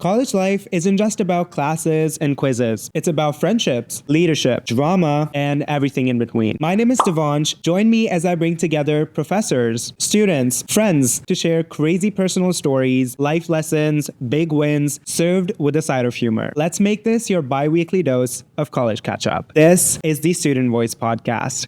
College life isn't just about classes and quizzes. It's about friendships, leadership, drama, and everything in between. My name is Devansh. Join me as I bring together professors, students, friends to share crazy personal stories, life lessons, big wins, served with a side of humor. Let's make this your bi-weekly dose of college catch-up. This is the Student Voice Podcast.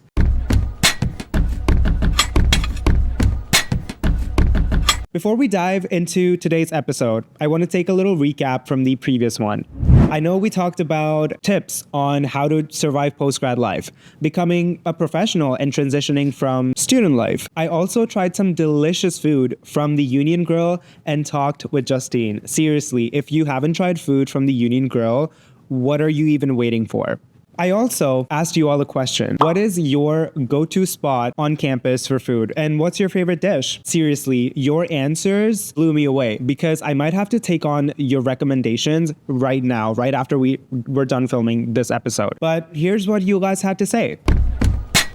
Before we dive into today's episode, I want to take a little recap from the previous one. I know we talked about tips on how to survive post-grad life, becoming a professional and transitioning from student life. I also tried some delicious food from the Union Grill and talked with Justine. Seriously, if you haven't tried food from the Union Grill, what are you even waiting for? I also asked you all a question. What is your go-to spot on campus for food? And what's your favorite dish? Seriously, your answers blew me away because I might have to take on your recommendations right now, right after we're done filming this episode. But here's what you guys had to say.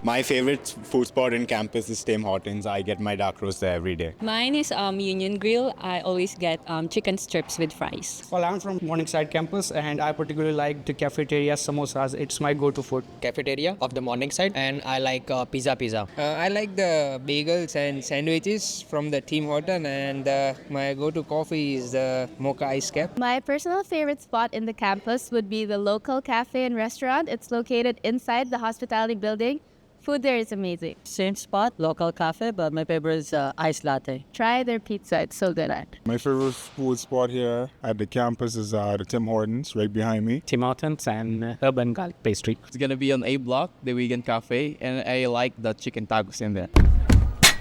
My favorite food spot in campus is Tim Hortons. I get my dark roast there every day. Mine is Union Grill. I always get chicken strips with fries. Well, I'm from Morningside campus and I particularly like the cafeteria samosas. It's my go-to food. Cafeteria of the Morningside, and I like pizza. I like the bagels and sandwiches from the Tim Horton, and my go-to coffee is the mocha ice cap. My personal favorite spot in the campus would be the local cafe and restaurant. It's located inside the hospitality building. Food there is amazing. Same spot, local cafe, but my favorite is iced latte. Try their pizza, it's so good. My favorite food spot here at the campus is the Tim Hortons, right behind me. Tim Hortons and Urban Garlic Pastry. It's gonna be on A Block, the vegan cafe, and I like the chicken tacos in there.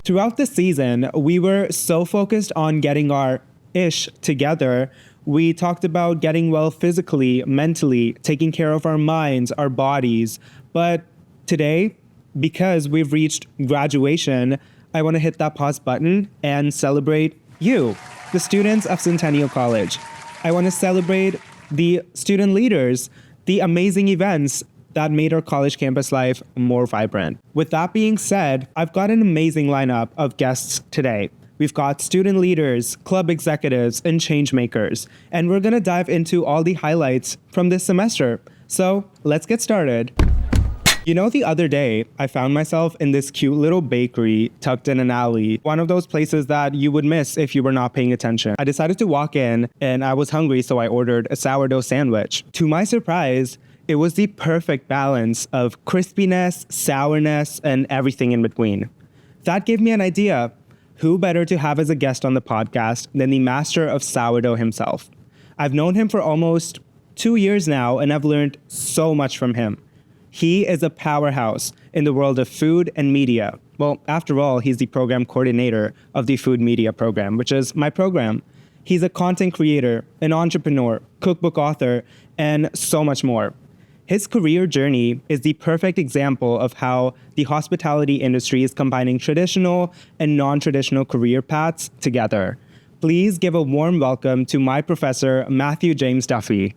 Throughout the season, we were so focused on getting our ish together. We talked about getting well physically, mentally, taking care of our minds, our bodies. But today, because we've reached graduation, I want to hit that pause button and celebrate you, the students of Centennial College. I want to celebrate the student leaders, the amazing events that made our college campus life more vibrant. With that being said, I've got an amazing lineup of guests today. We've got student leaders, club executives, and change makers, and we're going to dive into all the highlights from this semester. So let's get started. You know, the other day, I found myself in this cute little bakery tucked in an alley, one of those places that you would miss if you were not paying attention. I decided to walk in, and I was hungry, so I ordered a sourdough sandwich. To my surprise, it was the perfect balance of crispiness, sourness, and everything in between. That gave me an idea. Who better to have as a guest on the podcast than the master of sourdough himself? I've known him for almost 2 years now, and I've learned so much from him. He is a powerhouse in the world of food and media. Well, after all, he's the program coordinator of the food media program, which is my program. He's a content creator, an entrepreneur, cookbook author, and so much more. His career journey is the perfect example of how the hospitality industry is combining traditional and non-traditional career paths together. Please give a warm welcome to my professor, Matthew James Duffy.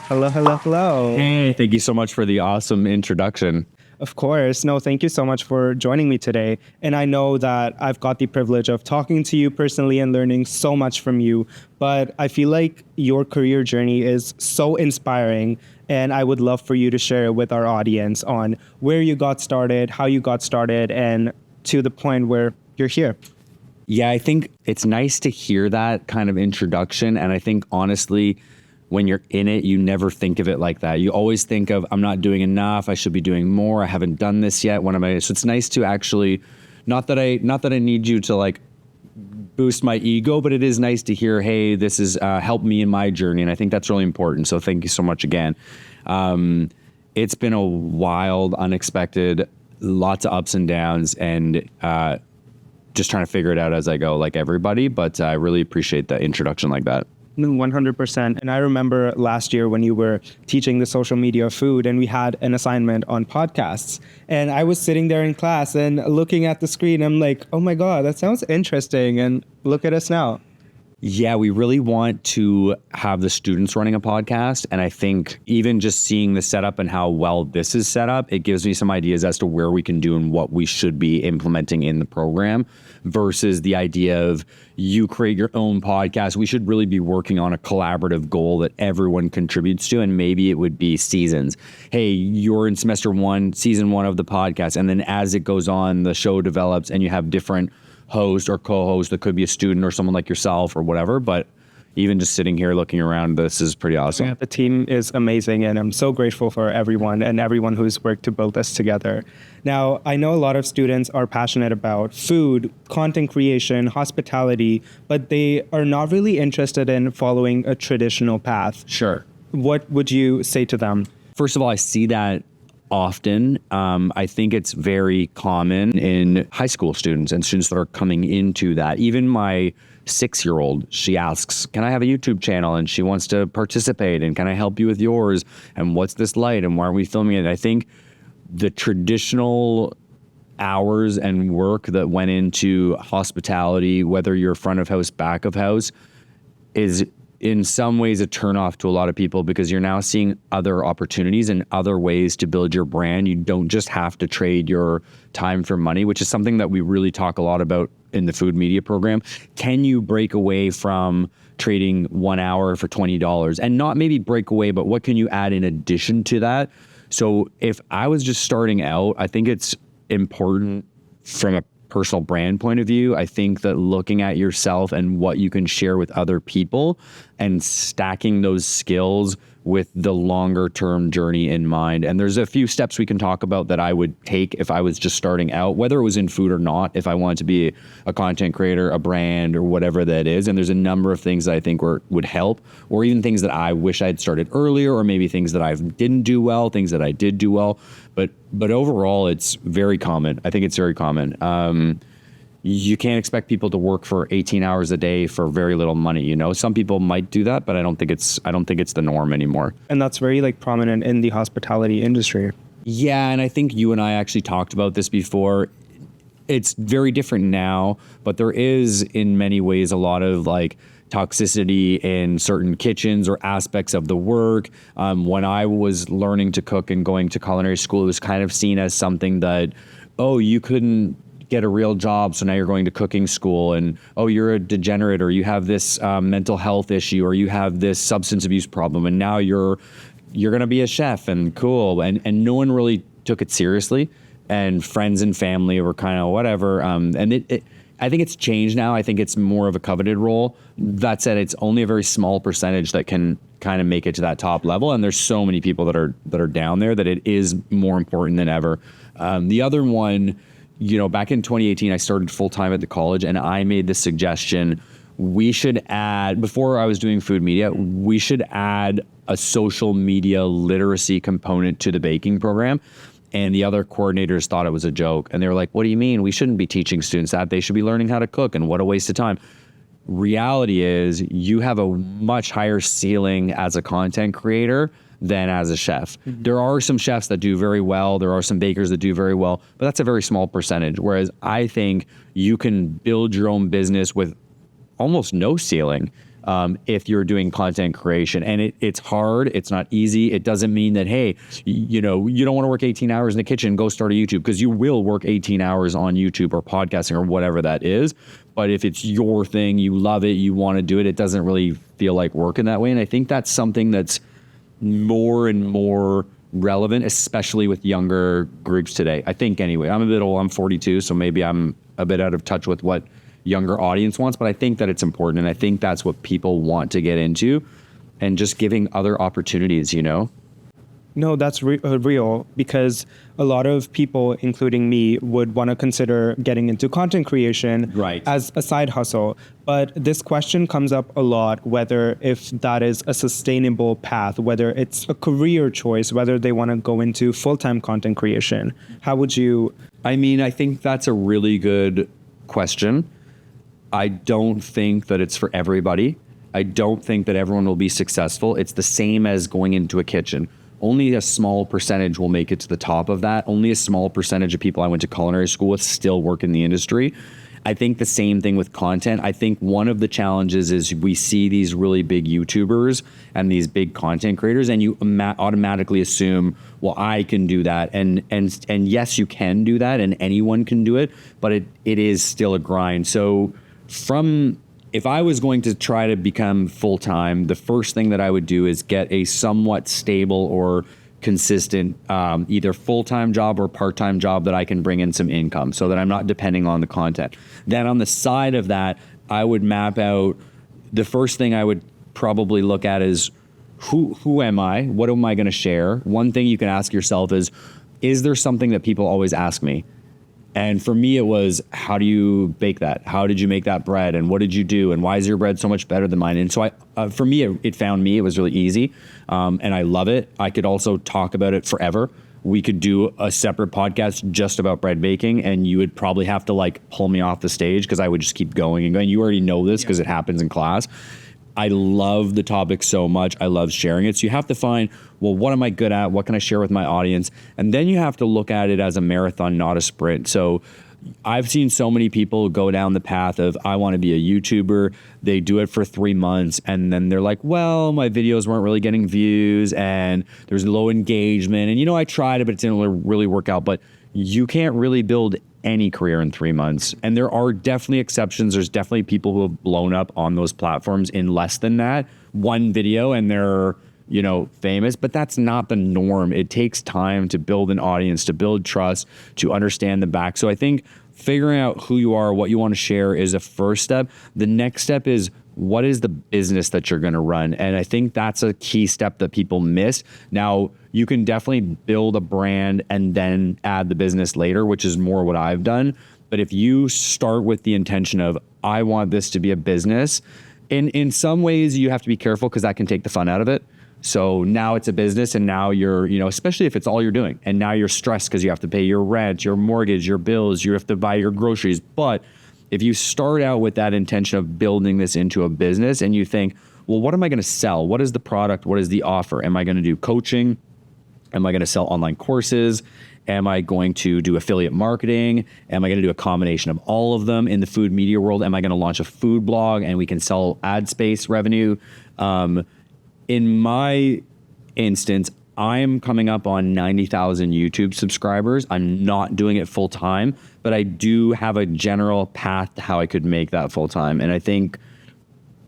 Hello. Hey, thank you so much for the awesome introduction. Of course. No, thank you so much for joining me today. And I know that I've got the privilege of talking to you personally and learning so much from you, but I feel like your career journey is so inspiring, and I would love for you to share it with our audience on where you got started, how you got started, and to the point where you're here. Yeah, I think it's nice to hear that kind of introduction, and I think honestly, when you're in it, you never think of it like that. You always think of, I'm not doing enough, I should be doing more, I haven't done this yet, when am I? So it's nice to actually, not that I need you to like boost my ego, but it is nice to hear, hey, this has helped me in my journey, and I think that's really important. So thank you so much again. It's been a wild, unexpected, lots of ups and downs, and just trying to figure it out as I go, like everybody, but I really appreciate the introduction like that. 100%. And I remember last year when you were teaching the social media of food and we had an assignment on podcasts. And I was sitting there in class and looking at the screen. I'm like, oh my God, that sounds interesting. And look at us now. Yeah, we really want to have the students running a podcast. And I think even just seeing the setup and how well this is set up, it gives me some ideas as to where we can do and what we should be implementing in the program versus the idea of you create your own podcast. We should really be working on a collaborative goal that everyone contributes to. And maybe it would be seasons. Hey, you're in semester 1, season 1 of the podcast. And then as it goes on, the show develops and you have different host or co-host that could be a student or someone like yourself or whatever. But even just sitting here looking around, this is pretty awesome. Yeah, the team is amazing, and I'm so grateful for everyone and everyone who's worked to build this together. Now, I know a lot of students are passionate about food, content creation, hospitality, but they are not really interested in following a traditional path. Sure. What would you say to them? First of all, I see that often. I think it's very common in high school students and students that are coming into that. Even my 6-year-old, she asks, can I have a YouTube channel? And she wants to participate. And can I help you with yours? And what's this light? And why are we filming it? I think the traditional hours and work that went into hospitality, whether you're front of house, back of house, is in some ways a turnoff to a lot of people because you're now seeing other opportunities and other ways to build your brand. You don't just have to trade your time for money, which is something that we really talk a lot about in the food media program. Can you break away from trading 1 hour for $20 and not maybe break away, but what can you add in addition to that? So if I was just starting out, I think it's important from a personal brand point of view. I think that looking at yourself and what you can share with other people and stacking those skills with the longer term journey in mind. And there's a few steps we can talk about that I would take if I was just starting out, whether it was in food or not, if I wanted to be a content creator, a brand, or whatever that is. And there's a number of things that I think would help, or even things that I wish I'd started earlier, or maybe things that I didn't do well, things that I did do well. But overall, it's very common. I think it's very common. You can't expect people to work for 18 hours a day for very little money. You know, some people might do that, but I don't think it's the norm anymore. And that's very prominent in the hospitality industry. Yeah, and I think you and I actually talked about this before. It's very different now, but there is in many ways a lot of toxicity in certain kitchens or aspects of the work. When I was learning to cook and going to culinary school, it was kind of seen as something that, oh, you couldn't get a real job, so now you're going to cooking school, and oh, you're a degenerate, or you have this mental health issue, or you have this substance abuse problem, and now you're going to be a chef, and cool, and no one really took it seriously, and friends and family were kind of whatever, and I think it's changed now. I think it's more of a coveted role. That said, it's only a very small percentage that can kind of make it to that top level, and there's so many people that are down there that it is more important than ever. The other one, back in 2018, I started full-time at the college, and I made the suggestion we should add, before I was doing food media, we should add a social media literacy component to the baking program. And the other coordinators thought it was a joke. And they were like, what do you mean? We shouldn't be teaching students that. They should be learning how to cook, and what a waste of time. Reality is you have a much higher ceiling as a content creator than as a chef. Mm-hmm. There are some chefs that do very well. There are some bakers that do very well, but that's a very small percentage. Whereas I think you can build your own business with almost no ceiling if you're doing content creation. And it's hard. It's not easy. It doesn't mean that, hey, you don't want to work 18 hours in the kitchen, go start a YouTube, because you will work 18 hours on YouTube or podcasting or whatever that is. But if it's your thing, you love it, you want to do it, it doesn't really feel like work in that way. And I think that's something that's more and more relevant, especially with younger groups today. I think anyway, I'm a bit old, I'm 42, so maybe I'm a bit out of touch with what younger audience wants, but I think that it's important, and I think that's what people want to get into, and just giving other opportunities, No, that's real, because a lot of people, including me, would want to consider getting into content creation as a side hustle. But this question comes up a lot, whether if that is a sustainable path, whether it's a career choice, whether they want to go into full-time content creation. How would you? I think that's a really good question. I don't think that it's for everybody. I don't think that everyone will be successful. It's the same as going into a kitchen. Only a small percentage will make it to the top of that. Only a small percentage of people I went to culinary school with still work in the industry. I think the same thing with content. I think one of the challenges is we see these really big YouTubers and these big content creators, and you automatically assume, well, I can do that. And yes, you can do that, and anyone can do it, but it is still a grind. So if I was going to try to become full-time, the first thing that I would do is get a somewhat stable or consistent either full-time job or part-time job that I can bring in some income so that I'm not depending on the content. Then on the side of that, I would map out, the first thing I would probably look at is who am I? What am I going to share? One thing you can ask yourself is there something that people always ask me? And for me, it was, how do you bake that? How did you make that bread? And what did you do? And why is your bread so much better than mine? And so for me, it found me. It was really easy. And I love it. I could also talk about it forever. We could do a separate podcast just about bread baking, and you would probably have to like pull me off the stage because I would just keep going and going. You already know this because it happens in class. I love the topic so much. I love sharing it. So you have to find, well, what am I good at? What can I share with my audience? And then you have to look at it as a marathon, not a sprint. So I've seen so many people go down the path of, I want to be a YouTuber. They do it for 3 months, and then they're like, well, my videos weren't really getting views and there's low engagement. And, I tried it, but it didn't really work out. But you can't really build any career in 3 months. And there are definitely exceptions. There's definitely people who have blown up on those platforms in less than that. One video and they're, famous, but that's not the norm. It takes time to build an audience, to build trust, to understand the back. So I think figuring out who you are, what you want to share is a first step. The next step is, what is the business that you're going to run? And I think that's a key step that people miss. Now, you can definitely build a brand and then add the business later, which is more what I've done. But if you start with the intention of, I want this to be a business, in some ways you have to be careful because that can take the fun out of it. So now it's a business, and now you're, especially if it's all you're doing, and now you're stressed because you have to pay your rent, your mortgage, your bills, you have to buy your groceries. But if you start out with that intention of building this into a business and you think, well, what am I going to sell? What is the product? What is the offer? Am I going to do coaching? Am I going to sell online courses? Am I going to do affiliate marketing? Am I going to do a combination of all of them in the food media world? Am I going to launch a food blog and we can sell ad space revenue? In my instance, I'm coming up on 90,000 YouTube subscribers. I'm not doing it full time, but I do have a general path to how I could make that full time. And I think,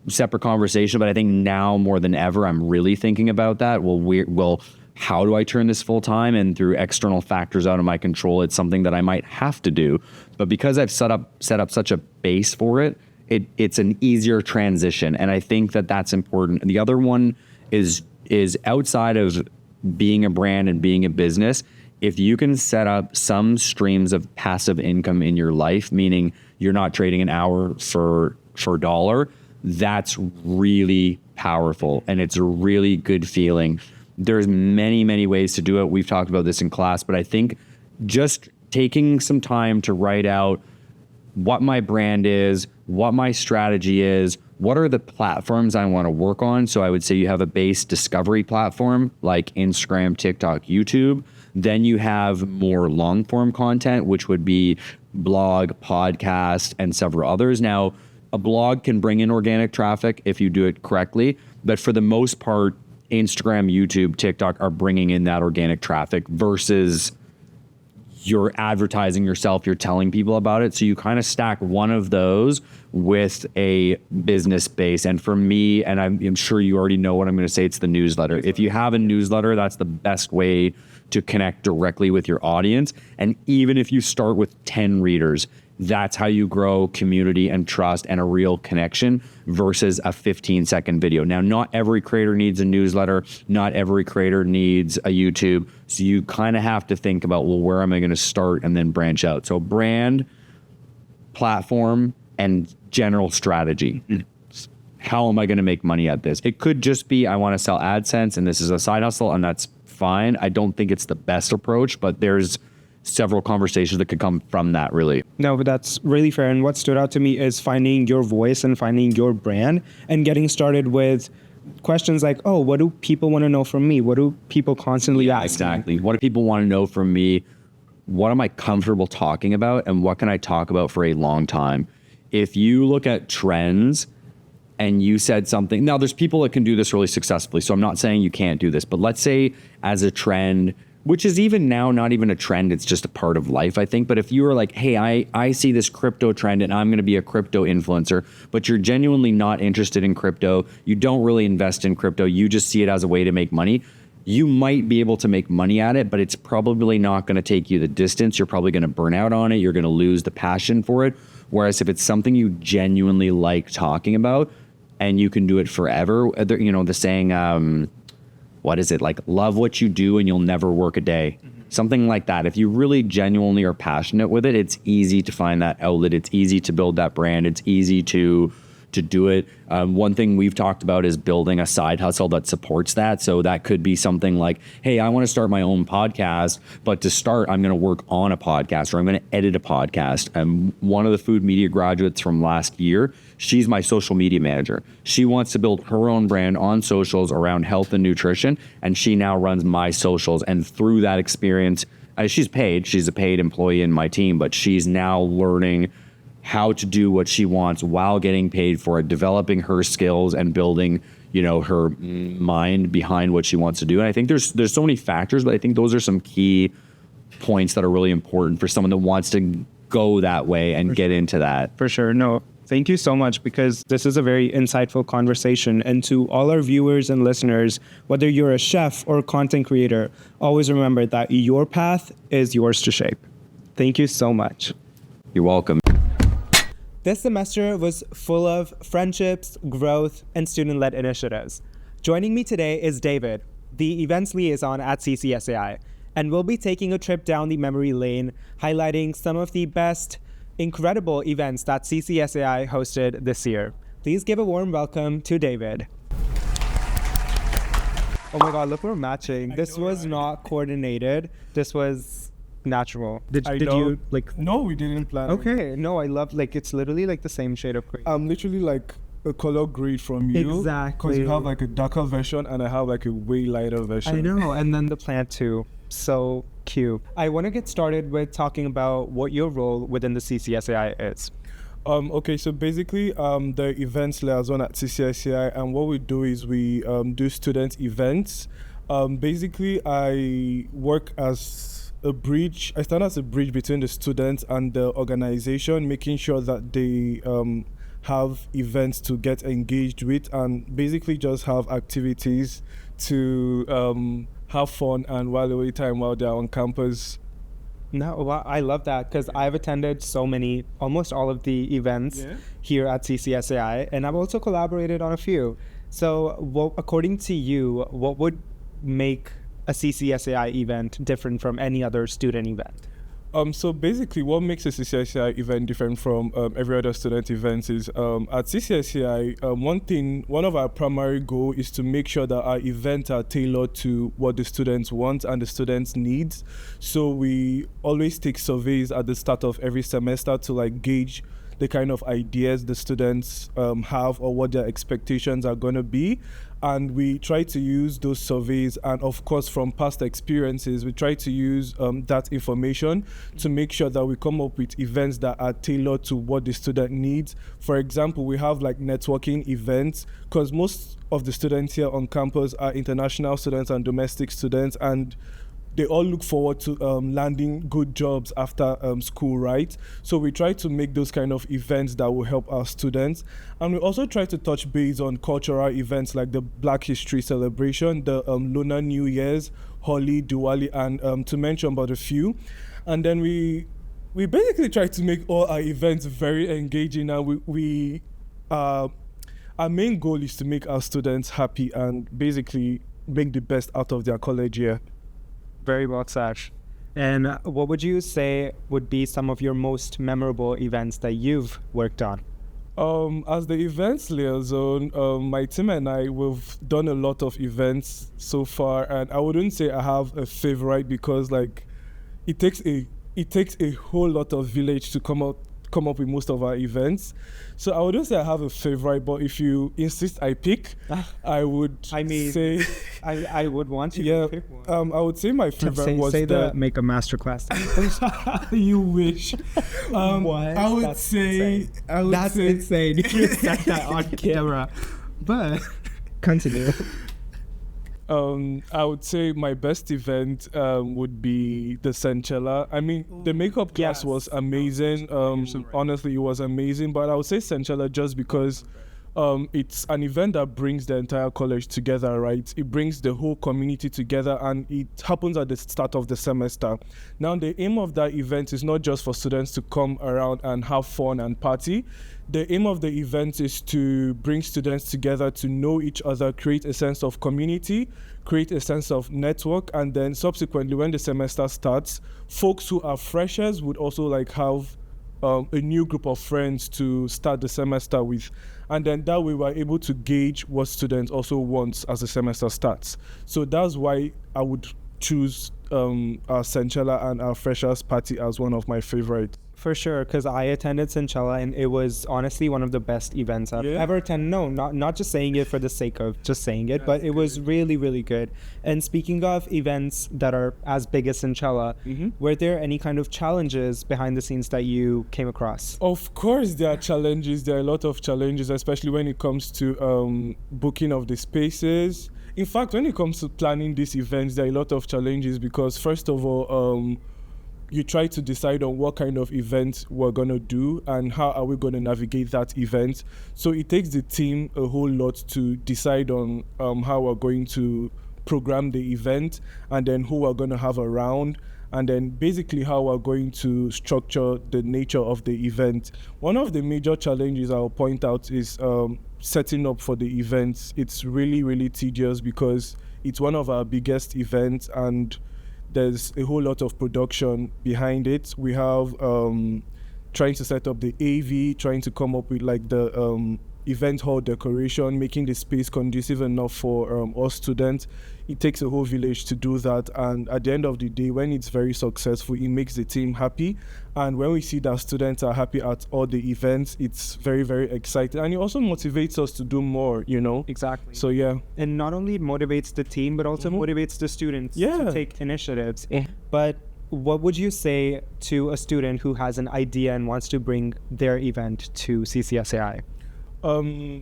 separate conversation, but I think now more than ever, I'm really thinking about that. Well, how do I turn this full time? And through external factors out of my control, it's something that I might have to do. But because I've set up such a base for it, it's an easier transition. And I think that that's important. And the other one is outside of being a brand and being a business, if you can set up some streams of passive income in your life, meaning you're not trading an hour for a dollar, that's really powerful. And it's a really good feeling. There's many, many ways to do it. We've talked about this in class, but I think just taking some time to write out what my brand is, what my strategy is, what are the platforms I want to work on. So I would say you have a base discovery platform like Instagram, TikTok, YouTube. Then you have more long form content, which would be blog, podcast, and several others. Now, a blog can bring in organic traffic if you do it correctly, but for the most part, Instagram, YouTube, TikTok are bringing in that organic traffic versus you're advertising yourself, you're telling people about it. So you kind of stack one of those with a business base. And for me, and I'm sure you already know what I'm going to say, it's the newsletter. If you have a newsletter, that's the best way to connect directly with your audience. And even if you start with 10 readers, that's how you grow community and trust and a real connection versus a 15-second video. Now, not every creator needs a newsletter. Not every creator needs a YouTube. So you kind of have to think about, well, where am I going to start and then branch out? So brand, platform, and general strategy. How am I going to make money at this? It could just be, I want to sell AdSense and this is a side hustle, and that's fine. I don't think it's the best approach, but there's several conversations that could come from that, really. No, but that's really fair. And what stood out to me is finding your voice and finding your brand and getting started with questions like, oh, what do people want to know from me? What do people constantly ask? Exactly. What do people want to know from me? what am I comfortable talking about and what can I talk about for a long time? If you look at trends and you said something, now there's people that can do this really successfully, so I'm not saying you can't do this, but let's say as a trend, which is even now not even a trend, it's just a part of life, I think. But if you were like, hey, I see this crypto trend and I'm going to be a crypto influencer, but you're genuinely not interested in crypto, you don't really invest in crypto, you just see it as a way to make money, you might be able to make money at it, but it's probably not going to take you the distance. You're probably going to burn out on it. You're going to lose the passion for it. Whereas if it's something you genuinely like talking about and you can do it forever, you know, the saying, what is it? Like, love what you do and you'll never work a day. Something like that. If you really genuinely are passionate with it, it's easy to find that outlet. It's easy to build that brand. It's easy to do it. One thing we've talked about is building a side hustle that supports that. So that could be something like, hey, I want to start my own podcast, but to start, I'm going to work on a podcast or I'm going to edit a podcast. One of the food media graduates from last year, she's my social media manager. She wants to build her own brand on socials around health and nutrition, and she now runs my socials. And through that experience, she's paid. She's a paid employee in my team, but she's now learning how to do what she wants while getting paid for it, developing her skills and building, you know, her mind behind what she wants to do. And I think there's so many factors, but I think those are some key points that are really important for someone that wants to go that way and get into that. For sure. No, thank you so much, because this is a very insightful conversation. And to all our viewers and listeners, whether you're a chef or a content creator, always remember that your path is yours to shape. Thank you so much. You're welcome. This semester was full of friendships, growth, and student-led initiatives. Joining me today is David, the Events Liaison at CCSAI, and we'll be taking a trip down the memory lane, highlighting some of the best, incredible events that CCSAI hosted this year. Please give a warm welcome to David. Oh my God, look, we're matching. This was not coordinated. This was natural. Did you like? No, we didn't plan. Okay, no, I love, like, it's literally like the same shade of gray. I'm literally like a color grade from you. Exactly. Because you have like a darker version and I have like a way lighter version. I know, and then the plant too. So cute. I want to get started with talking about what your role within the CCSAI is. Okay, so basically, the events liaison at CCSAI, and what we do is we do student events. Basically, I work as a bridge. I stand as a bridge between the students and the organization, making sure that they have events to get engaged with, and basically just have activities to have fun and while away time while they're on campus. No, well, I love that, because I've attended almost all of the events here at CCSAI, and I've also collaborated on a few. So according to you, what would make a CCSAI event different from any other student event? So basically, what makes a CCSAI event different from every other student event is at CCSAI, one of our primary goal is to make sure that our events are tailored to what the students want and the students' needs. So we always take surveys at the start of every semester to like gauge the kind of ideas the students have or what their expectations are going to be. And we try to use those surveys, and of course from past experiences, we try to use that information to make sure that we come up with events that are tailored to what the student needs. For example, we have like networking events, because most of the students here on campus are international students and domestic students, and they all look forward to landing good jobs after school, right? So we try to make those kind of events that will help our students. And we also try to touch base on cultural events like the Black History Celebration, the Lunar New Year's, Holi, Diwali, and to mention about a few. And then we basically try to make all our events very engaging, and our main goal is to make our students happy and basically make the best out of their college year. Very well said. And what would you say would be some of your most memorable events that you've worked on? As the events liaison, my team and I, we've done a lot of events so far, and I wouldn't say I have a favorite, because like it takes a whole lot of village to come come up with most of our events. So I wouldn't say I have a favorite, but if you insist I pick, I would say... I would want you to pick one. I would say my favorite was make a masterclass. You wish. What? I would say... That's insane. You said that on camera. But continue. I would say my best event would be the Cenchella. I mean, the makeup class was amazing. Honestly, it was amazing. But I would say Cenchella just because it's an event that brings the entire college together, right? It brings the whole community together, and it happens at the start of the semester. Now, the aim of that event is not just for students to come around and have fun and party. The aim of the event is to bring students together to know each other, create a sense of community, create a sense of network, and then subsequently, when the semester starts, folks who are freshers would also like have a new group of friends to start the semester with. And then that way we're able to gauge what students also want as the semester starts. So that's why I would choose our Cenchella and our freshers party as one of my favorites. For sure, because I attended Cenchella and it was honestly one of the best events I've ever attended. No, not just saying it for the sake of just saying it, but it was really, really good. And speaking of events that are as big as Cenchella, were there any kind of challenges behind the scenes that you came across? Of course, there are challenges. There are a lot of challenges, especially when it comes to booking of the spaces. In fact, when it comes to planning these events, there are a lot of challenges because, first of all, you try to decide on what kind of event we're going to do and how are we going to navigate that event. So it takes the team a whole lot to decide on how we're going to program the event and then who we're going to have around and then basically how we're going to structure the nature of the event. One of the major challenges I'll point out is setting up for the events. It's really, really tedious because it's one of our biggest events and there's a whole lot of production behind it. We have trying to set up the AV, trying to come up with like the event hall decoration, making the space conducive enough for us students. It takes a whole village to do that. And at the end of the day, when it's very successful, it makes the team happy. And when we see that students are happy at all the events, it's very, very exciting. And it also motivates us to do more, you know? Exactly. So, yeah. And not only motivates the team, but also motivates the students to take initiatives. But what would you say to a student who has an idea and wants to bring their event to CCSAI?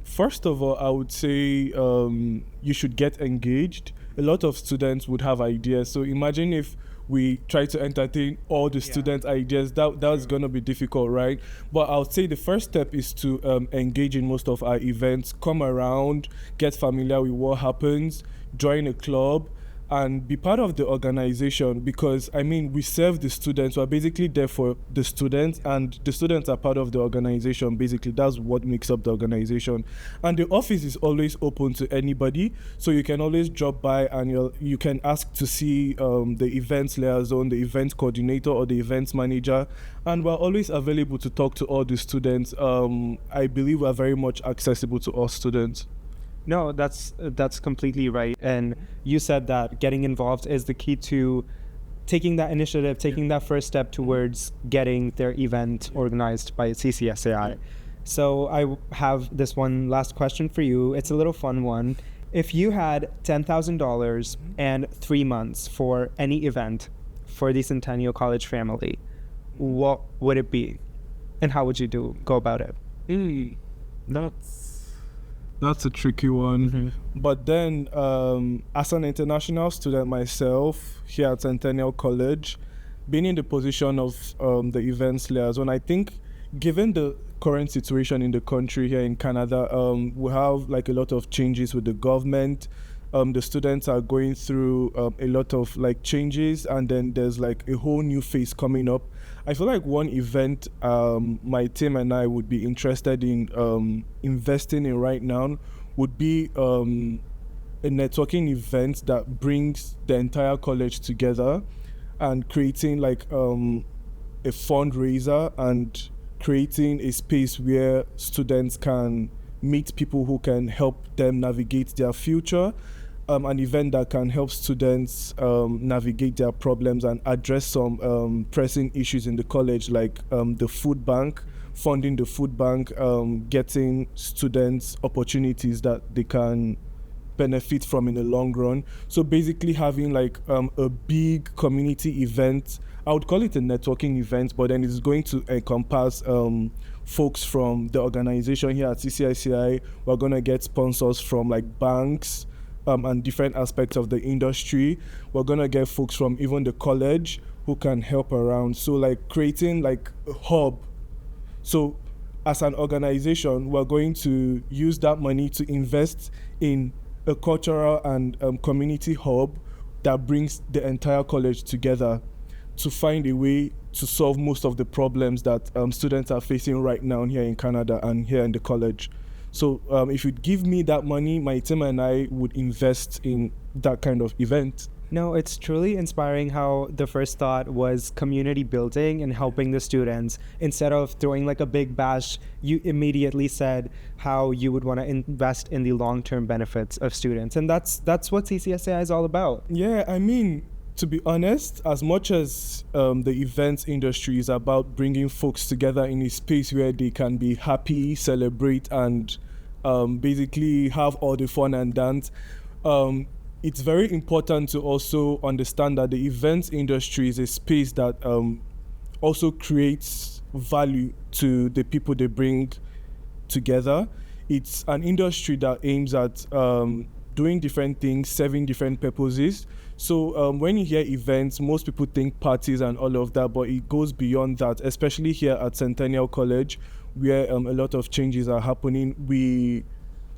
First of all, I would say you should get engaged. A lot of students would have ideas. So imagine if we try to entertain all the students' ideas, that's going to be difficult, right? But I would say the first step is to engage in most of our events, come around, get familiar with what happens, join a club, and be part of the organization because, I mean, we serve the students. We're basically there for the students and the students are part of the organization. Basically, that's what makes up the organization. And the office is always open to anybody. So you can always drop by and you can ask to see the events liaison, the event coordinator or the events manager. And we're always available to talk to all the students. I believe we're very much accessible to all students. No, that's completely right. And you said that getting involved is the key to taking that initiative, taking that first step towards getting their event organized by CCSAI. So I have this one last question for you. It's a little fun one. If you had $10,000 and 3 months for any event for the Centennial College family, what would it be? And how would you go about it? That's a tricky one. But then, as an international student myself here at Centennial College, being in the position of the events liaison, I think given the current situation in the country here in Canada, we have like a lot of changes with the government. The students are going through a lot of like changes and then there's like a whole new phase coming up. I feel like one event my team and I would be interested in investing in right now would be a networking event that brings the entire college together and creating like a fundraiser and creating a space where students can meet people who can help them navigate their future. An event that can help students navigate their problems and address some pressing issues in the college, like the food bank. funding the food bank, getting students opportunities that they can benefit from in the long run. So basically having like a big community event. I would call it a networking event, but then it's going to encompass folks from the organization here at CCSAI. We're going to get sponsors from like banks and different aspects of the industry. We're going to get folks from even the college who can help around. So like creating like a hub. So as an organization, we're going to use that money to invest in a cultural and community hub that brings the entire college together to find a way to solve most of the problems that students are facing right now here in Canada and here in the college. So if you give me that money, my team and I would invest in that kind of event. No, it's truly inspiring how the first thought was community building and helping the students. Instead of throwing like a big bash, you immediately said how you would want to invest in the long-term benefits of students. And that's what CCSAI is all about. Yeah, I mean, to be honest, as much as the events industry is about bringing folks together in a space where they can be happy, celebrate, and basically have all the fun and dance, it's very important to also understand that the events industry is a space that also creates value to the people they bring together. It's an industry that aims at doing different things, serving different purposes. So when you hear events, most people think parties and all of that, but it goes beyond that, especially here at Centennial College, where a lot of changes are happening.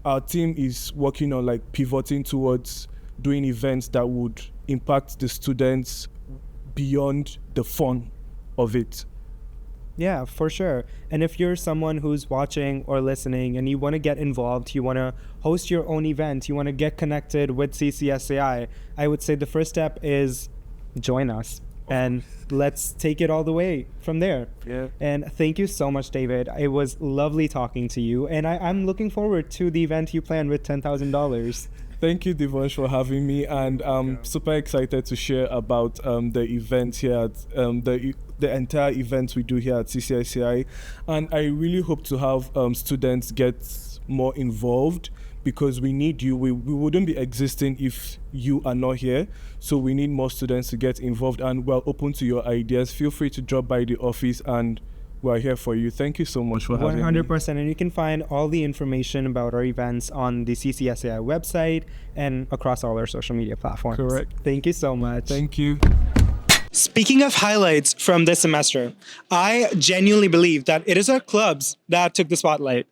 Our team is working on like pivoting towards doing events that would impact the students beyond the fun of it. Yeah, for sure. And if you're someone who's watching or listening and you want to get involved, you want to host your own event, you want to get connected with CCSAI, I would say the first step is join us. And let's take it all the way from there. Yeah. And thank you so much, David. It was lovely talking to you. And I'm looking forward to the event you plan with $10,000. Thank you, Devansh, for having me, and I'm super excited to share about the event here at the entire event we do here at CCSAI, and I really hope to have students get more involved because we need you. We wouldn't be existing if you are not here, so we need more students to get involved, and we're open to your ideas. Feel free to drop by the office and we're here for you. Thank you so much for having me. 100%. And you can find all the information about our events on the CCSAI website and across all our social media platforms. Correct. Thank you so much. Thank you. Speaking of highlights from this semester, I genuinely believe that it is our clubs that took the spotlight.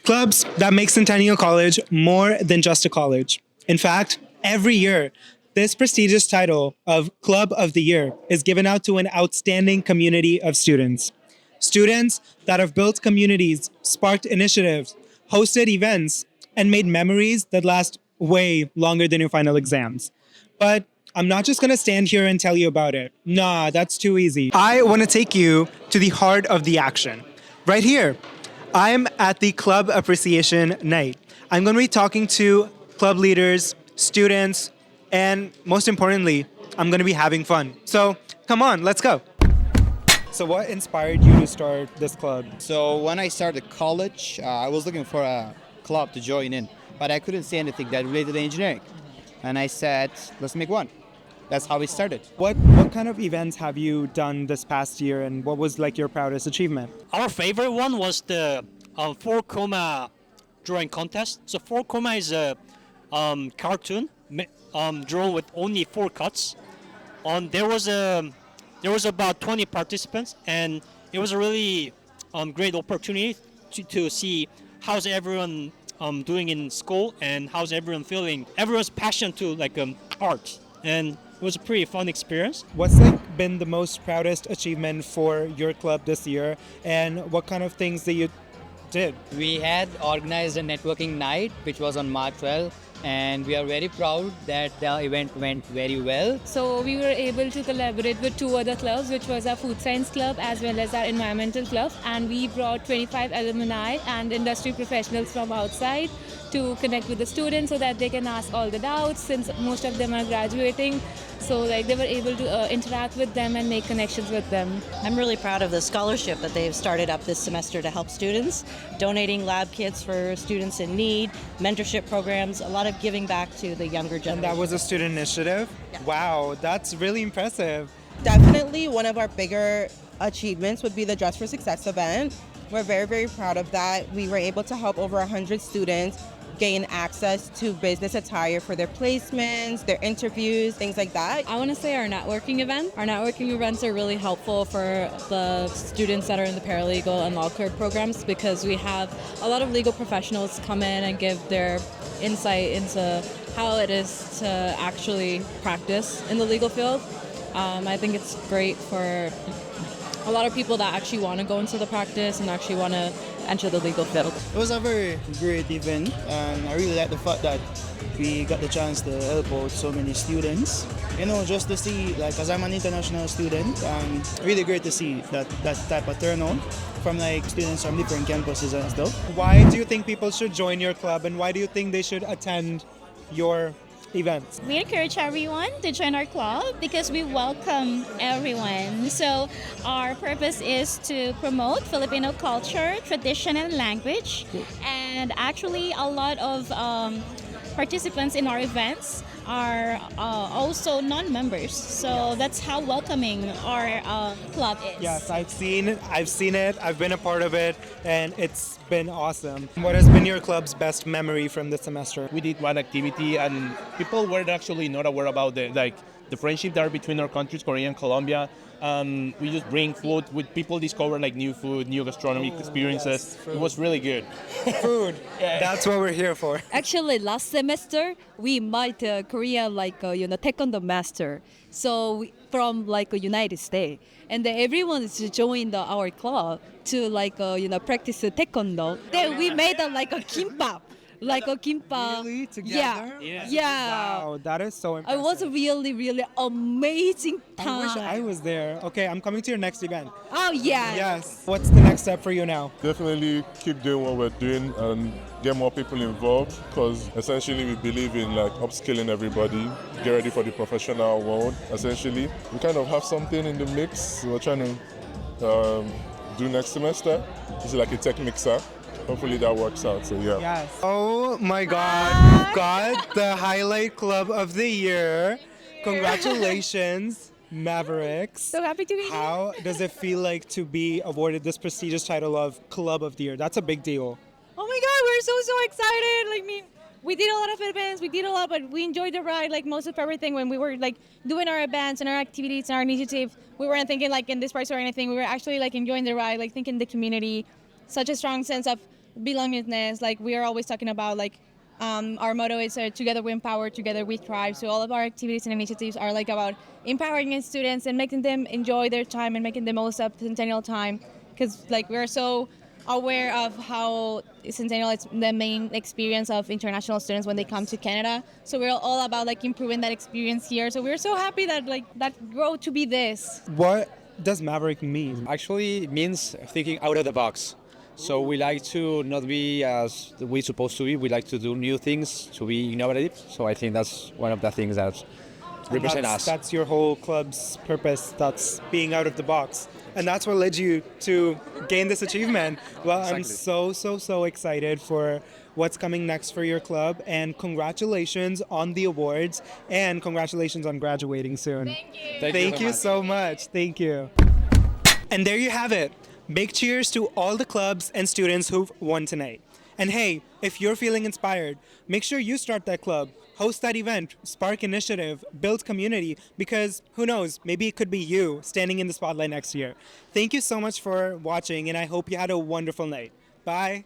Clubs that make Centennial College more than just a college. In fact, every year, this prestigious title of Club of the Year is given out to an outstanding community of students. Students that have built communities, sparked initiatives, hosted events, and made memories that last way longer than your final exams. But I'm not just gonna stand here and tell you about it. Nah, that's too easy. I wanna take you to the heart of the action. Right here, I'm at the Club Appreciation Night. I'm gonna be talking to club leaders, students, and most importantly, I'm gonna be having fun. So come on, let's go. So what inspired you to start this club? So when I started college, I was looking for a club to join in, but I couldn't see anything that related to engineering. And I said, let's make one. That's how we started. What kind of events have you done this past year, and what was like your proudest achievement? Our favorite one was the 4-coma drawing contest. So 4-coma is a cartoon drawn with only 4 cuts. There was about 20 participants, and it was a really great opportunity to see how's everyone doing in school and how's everyone feeling. Everyone's passion to like art, and it was a pretty fun experience. What's been the most proudest achievement for your club this year, and what kind of things that you did? We had organized a networking night, which was on March 12th. And we are very proud that the event went very well. So we were able to collaborate with 2 other clubs, which was our food science club as well as our environmental club. And we brought 25 alumni and industry professionals from outside to connect with the students so that they can ask all the doubts since most of them are graduating. So like they were able to interact with them and make connections with them. I'm really proud of the scholarship that they've started up this semester to help students, donating lab kits for students in need, mentorship programs, a lot of giving back to the younger generation. And that was a student initiative? Yeah. Wow, that's really impressive. Definitely one of our bigger achievements would be the Dress for Success event. We're very, very proud of that. We were able to help over 100 students gain access to business attire for their placements, their interviews, things like that. I want to say our networking event. Our networking events are really helpful for the students that are in the paralegal and law clerk programs because we have a lot of legal professionals come in and give their insight into how it is to actually practice in the legal field. I think it's great for a lot of people that actually want to go into the practice and actually want to enter the legal field. It was a very great event, and I really like the fact that we got the chance to help out so many students. You know, just to see, like, as I'm an international student, really great to see that type of turnout from like students from different campuses and stuff. Why do you think people should join your club, and why do you think they should attend your events? We encourage everyone to join our club because we welcome everyone. So our purpose is to promote Filipino culture, tradition, and language. And actually a lot of participants in our events are also non-members. So that's how welcoming our club is. Yes, I've seen it, I've been a part of it, and it's been awesome. What has been your club's best memory from this semester? We did one activity and people were actually not aware about the friendship there between our countries, Korea and Colombia. We just bring food with people discover like new food, new gastronomic experiences. Yes, it was really good. Food, that's what we're here for. Actually, last semester we met Korean taekwondo master. So from United States, and then everyone is joined our club to practice taekwondo. Then we made a kimbap. Like a kimbap. Really? Together? Yeah. Wow, that is so impressive. It was a really, really amazing time. I wish I was there. Okay, I'm coming to your next event. Oh, yeah. Yes. What's the next step for you now? Definitely keep doing what we're doing and get more people involved because essentially we believe in upskilling everybody, get ready for the professional world. Essentially, we kind of have something in the mix we're trying to do next semester. It's like a tech mixer. Hopefully that works out, so yeah. Yes. Oh my God, we've got the highlight club of the year. Congratulations, Mavericks. So happy to be here. How does it feel like to be awarded this prestigious title of Club of the Year? That's a big deal. Oh my God, we're so excited. We did a lot of events, but we enjoyed the ride, most of everything. When we were doing our events and our activities and our initiative, we weren't thinking in this price or anything. We were actually enjoying the ride, thinking the community. Such a strong sense of belongingness. We are always talking about our motto is together we empower, together we thrive. So all of our activities and initiatives are about empowering students and making them enjoy their time and making the most of Centennial time. Because we are so aware of how Centennial is the main experience of international students when they come to Canada. So we're all about improving that experience here. So we're so happy that that grow to be this. What does Maverick mean? Actually, it means thinking out of the box. So we like to not be as we're supposed to be. We like to do new things, to be innovative. So I think that's one of the things that represent us. That's your whole club's purpose. That's being out of the box. And that's what led you to gain this achievement. Well, exactly. I'm so excited for what's coming next for your club. And congratulations on the awards. And congratulations on graduating soon. Thank you. Thank you so much. Thank you. And there you have it. Big cheers to all the clubs and students who've won tonight. And hey, if you're feeling inspired, make sure you start that club, host that event, spark initiative, build community, because who knows, maybe it could be you standing in the spotlight next year. Thank you so much for watching, and I hope you had a wonderful night. Bye.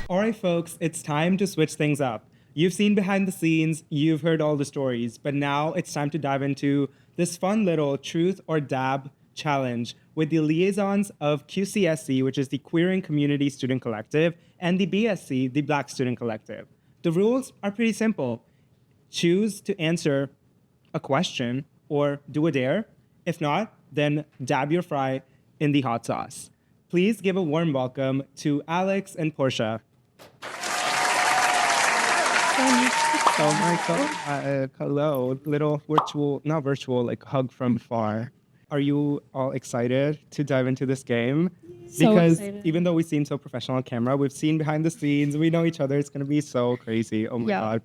All right, folks, it's time to switch things up. You've seen behind the scenes, you've heard all the stories, but now it's time to dive into this fun little truth or dab challenge with the liaisons of QCSC, which is the Queering Community Student Collective, and the BSC, the Black Student Collective. The rules are pretty simple. Choose to answer a question or do a dare. If not, then dab your fry in the hot sauce. Please give a warm welcome to Alex and Portia. Oh my God. Hello. Little virtual, not virtual, like hug from far. Are you all excited to dive into this game? So Because excited. even though we seem so professional on camera, we've seen behind the scenes, we know each other. It's going to be so crazy. Oh my Yeah. God.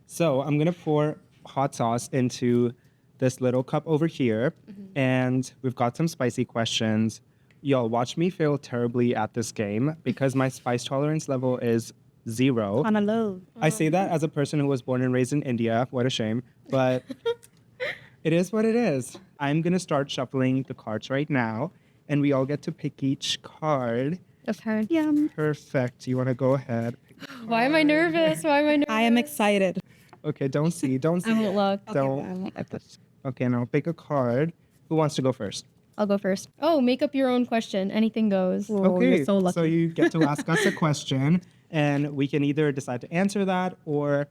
So I'm going to pour hot sauce into this little cup over here. And we've got some spicy questions. Y'all, watch me fail terribly at this game because my spice tolerance level is 0. On a low. I say that as a person who was born and raised in India. What a shame. But it is what it is. I'm going to start shuffling the cards right now, and we all get to pick each card. Okay. Yum. Perfect. You want to go ahead? Why am I nervous? Why am I nervous? I am excited. Okay, don't see. Don't see. I won't look. Don't. Okay, now pick a card. Who wants to go first? I'll go first. Oh, make up your own question. Anything goes. Okay, you're so lucky. so you get to ask us a question, and we can either decide to answer that or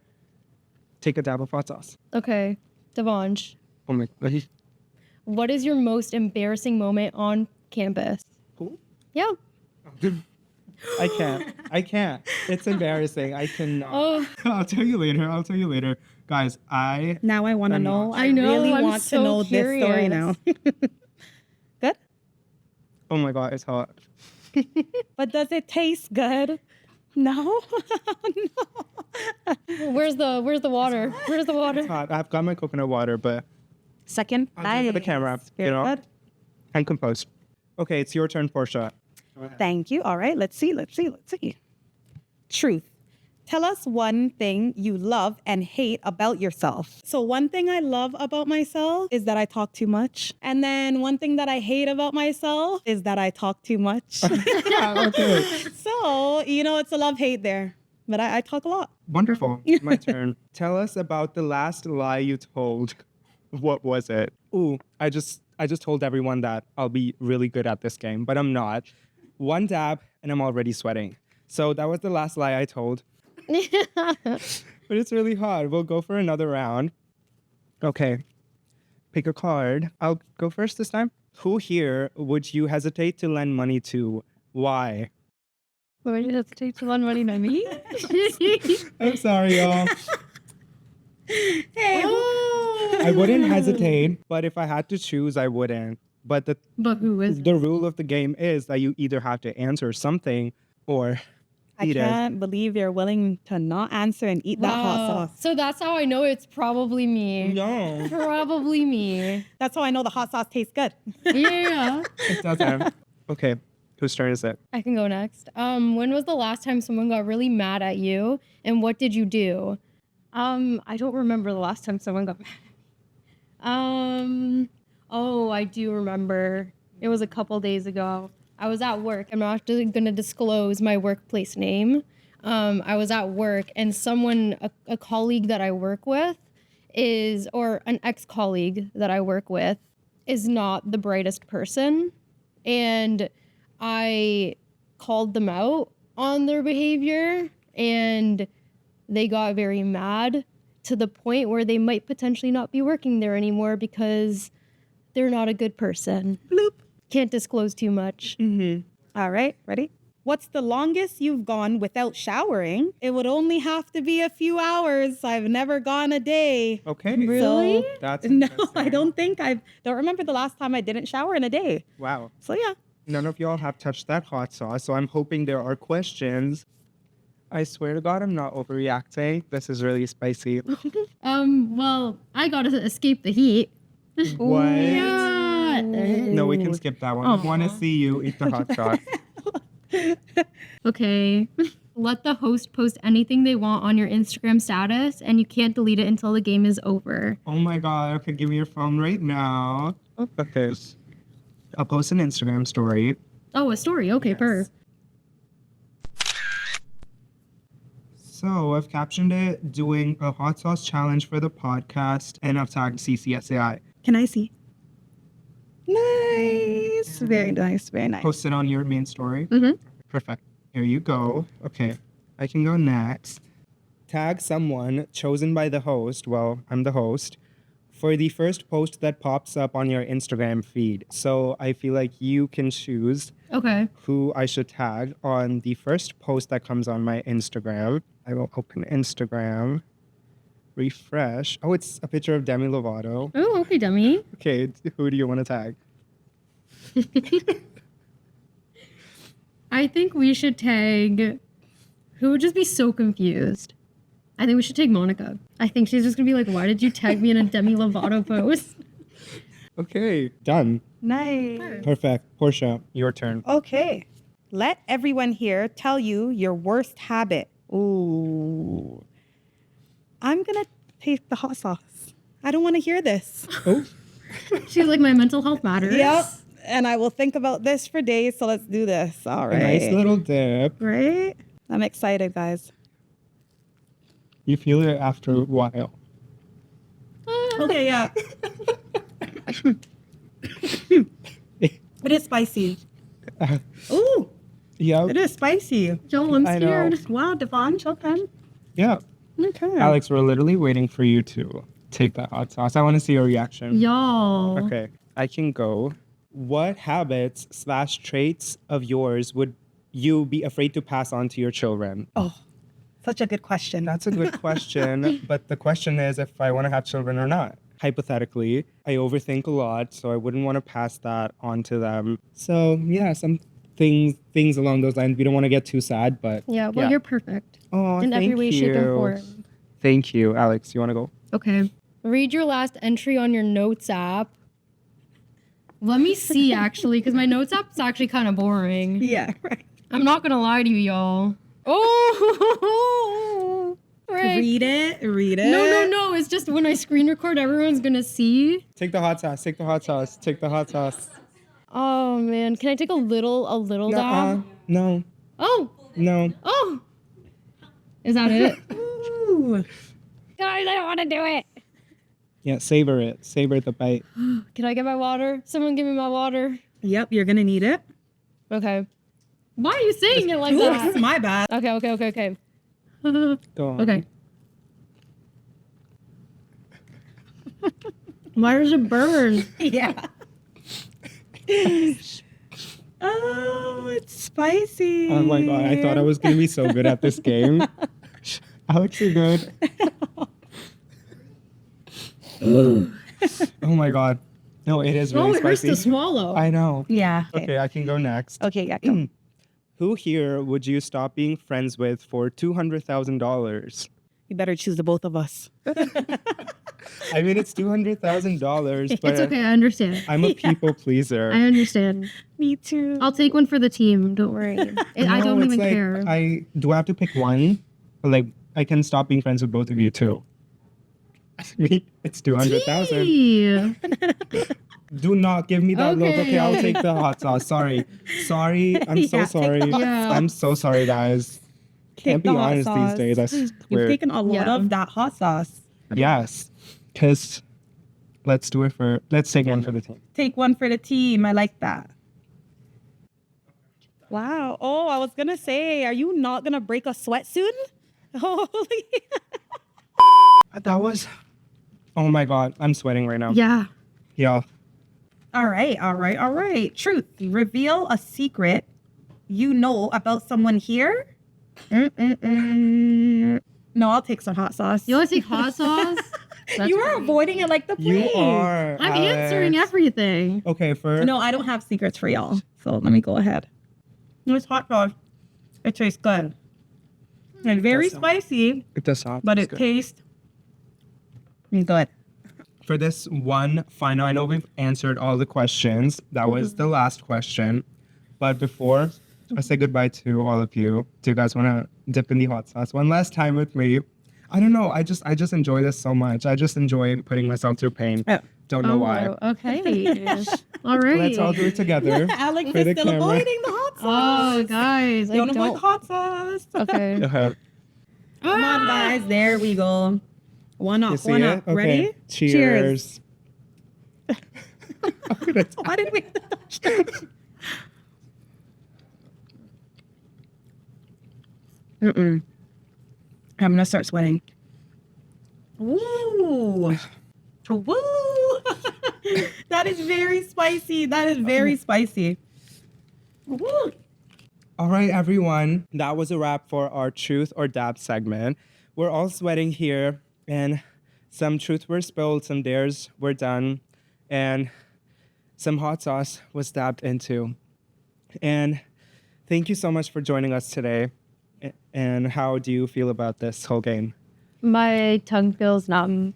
take a dab of hot sauce. Okay, Devansh, Oh my God. what is your most embarrassing moment on campus? Who? Yeah. I can't. It's embarrassing. I cannot. Oh. I'll tell you later. Guys, Now I want to I'm know. not I sure. really I'm want so to know this story now. Good? Oh my God, it's hot. But does it taste good? No? Where's the water? Where's the water? It's hot. I've got my coconut water, but Second. I'll do it for the camera. Very You know, good. I'm composed. Okay, it's your turn, Portia. Thank you. All right, let's see. Truth. Tell us one thing you love and hate about yourself. So one thing I love about myself is that I talk too much. And then one thing that I hate about myself is that I talk too much. Okay. So, it's a love-hate there. But I talk a lot. Wonderful. My turn. Tell us about the last lie you told. What was it? Ooh, I just told everyone that I'll be really good at this game, but I'm not. One dab and I'm already sweating. So that was the last lie I told. But it's really hard. We'll go for another round. Okay. Pick a card. I'll go first this time. Who here would you hesitate to lend money to? Why? Would you hesitate to lend money to me? I'm sorry, y'all. Hey. I wouldn't hesitate, but if I had to choose, I wouldn't. But who is? The rule of the game is that you either have to answer something or I eat it. can't believe you're willing to not answer and eat that hot sauce. So that's how I know it's probably me. No. Probably me. That's how I know the hot sauce tastes good. Yeah. It doesn't. Okay, whose turn is it? I can go next. When was the last time someone got really mad at you, and what did you do? I don't remember the last time someone got mad at me. Oh, I do remember. It was a couple days ago. I was at work. I'm not going to disclose my workplace name. I was at work, and someone, a colleague that I work with or an ex-colleague that I work with is not the brightest person. And I called them out on their behavior, and they got very mad to the point where they might potentially not be working there anymore because they're not a good person. Bloop. Can't disclose too much. All right, ready? What's the longest you've gone without showering? It would only have to be a few hours. I've never gone a day. Okay. Really? That's No, interesting. I don't think don't remember the last time I didn't shower in a day. Wow. So yeah. None of y'all have touched that hot sauce, so I'm hoping there are questions. I swear to God, I'm not overreacting. This is really spicy. Well, I gotta escape the heat. What? Yeah. No, we can skip that one. I want to see you eat the hot sauce. Okay. Let the host post anything they want on your Instagram status, and you can't delete it until the game is over. Oh my God. Okay, give me your phone right now. Okay. I'll post an Instagram story. Oh, a story. Okay, per. So I've captioned it doing a hot sauce challenge for the podcast, and I've tagged CCSAI. Can I see? Nice. Very nice. Very nice. Post it on your main story. Mm-hmm. Perfect. Here you go. Okay, I can go next. Tag someone chosen by the host, well, I'm the host, for the first post that pops up on your Instagram feed. So I feel like you can choose Okay. who I should tag on the first post that comes on my Instagram. I will open Instagram. refresh. Oh, it's a picture of Demi Lovato. Oh, okay, dummy. Okay, who do you want to tag? I think we should tag. Who would just be so confused? I think we should tag Monica. I think she's just gonna be like, "Why did you tag me in a Demi Lovato post?" Okay, done. Nice. Perfect. Portia, your turn. Okay. Let everyone here tell you your worst habit. Ooh. I'm going to take the hot sauce. I don't want to hear this. Oh. She's like, my mental health matters. Yep. And I will think about this for days. So let's do this. All right. A nice little dip. Right? I'm excited, guys. You feel it after a while. Okay, yeah. It is spicy. Ooh. Yeah. It is spicy. Joel, I'm I know. scared. Wow, Devon, Chilton. Yeah. Okay. Alex, we're literally waiting for you to take that hot sauce. I want to see your reaction. Y'all. Okay, I can go. What habits / traits of yours would you be afraid to pass on to your children? Oh, such a good question. That's a good question. But the question is if I want to have children or not. Hypothetically, I overthink a lot, so I wouldn't want to pass that on to them. So yeah, some things along those lines. We don't want to get too sad, but Yeah, well, you're perfect. Oh, in every thank way, shape, and you. form. Thank you, Alex. You want to go? Okay. Read your last entry on your notes app. Let me see, actually, because my notes app's actually kind of boring. Yeah, right. I'm not going to lie to you, y'all. Oh! Right. Read it. No. It's just when I screen record, everyone's going to see. Take the hot sauce. Take the hot sauce. Take the hot sauce. Oh, man. Can I take a little dab? No. Oh! No. Oh! Is that it? Ooh. Guys, I don't want to do it. Yeah, savor it. Savor the bite. Can I get my water? Someone give me my water. Yep, you're going to need it. Okay. Why are you saying it like Oops, that? my bad. Okay. Go on. Okay. Why does it burn? Yeah. Oh, it's spicy. Oh my god, I thought I was going to be so good at this game. Alex, you're good. Oh my god. No, it is really Oh, it hurts spicy. to swallow. I know. Yeah. Okay, I can go next. Okay, yeah, come. Who here would you stop being friends with for $200,000? You better choose the both of us. I mean, it's $200,000, but It's okay, I understand. I'm a people pleaser. I understand. Me too. I'll take one for the team. Don't worry. I No, don't it's even like, care. Do I have to pick one? Or like, I can stop being friends with both of you too. I mean, it's 200,000. Gee. Do not give me that look. Okay. Okay, I'll take the hot sauce. Sorry. I'm so Yeah, sorry. take the hot Yeah. I'm so sorry, guys. Can't be the hot honest sauce. these days. I You've swear. taken a lot Yeah. of that hot sauce. Yes. Because let's take one for the team. Take one for the team. I like that. Wow. Oh, I was going to say, are you not going to break a sweat soon? Holy. That was, oh my God, I'm sweating right now. Yeah. Yeah. All right. Truth. Reveal a secret you know about someone here. No, I'll take some hot sauce. You want to take hot sauce? You are avoiding it like the plague. You are. I'm Alex. answering everything. Okay, No, I don't have secrets for y'all. So let me go ahead. It's hot sauce. It tastes good. And very spicy, It does not. but It's it good. tastes good. For this one final, I know we've answered all the questions. That was the last question. But before I say goodbye to all of you, do you guys want to dip in the hot sauce one last time with me? I don't know. I just enjoy this so much. I just enjoy putting myself through pain. Don't know why. Okay. All right. Let's all do it together. Alex for is the still camera. avoiding the hot sauce. Oh, guys. I Don't avoid don't. hot sauce. Okay. Okay. Come on, guys. There we go. One You up. see One it? up. Okay. Ready? Cheers. Why did we touch that? I'm gonna start sweating. Ooh. Woo! That is very spicy. Woo! All right, everyone. That was a wrap for our Truth or Dab segment. We're all sweating here. And some truth were spilled, some dares were done, and some hot sauce was dabbed into. And thank you so much for joining us today. And how do you feel about this whole game? My tongue feels numb.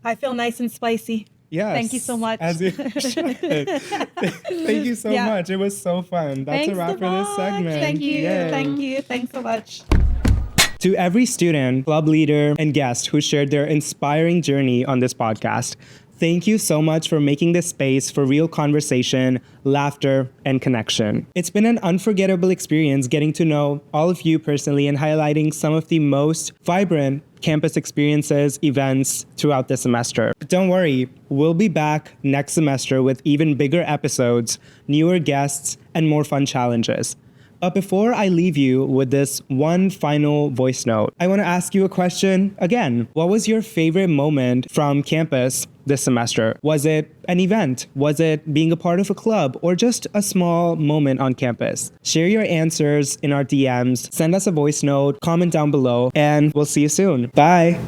I feel nice and spicy. Yes. Thank you so much. As you should. Thank you so much. It was so fun. That's Thanks a wrap so for this much. segment. Thank you. Yay. Thank you. Thanks so much. To every student, club leader, and guest who shared their inspiring journey on this podcast, thank you so much for making this space for real conversation, laughter, and connection. It's been an unforgettable experience getting to know all of you personally and highlighting some of the most vibrant campus experiences, events throughout the semester. But don't worry, we'll be back next semester with even bigger episodes, newer guests, and more fun challenges. But before I leave you with this one final voice note, I want to ask you a question again. What was your favorite moment from campus this semester? Was it an event? Was it being a part of a club? Or just a small moment on campus? Share your answers in our DMs, send us a voice note, comment down below, and we'll see you soon. Bye.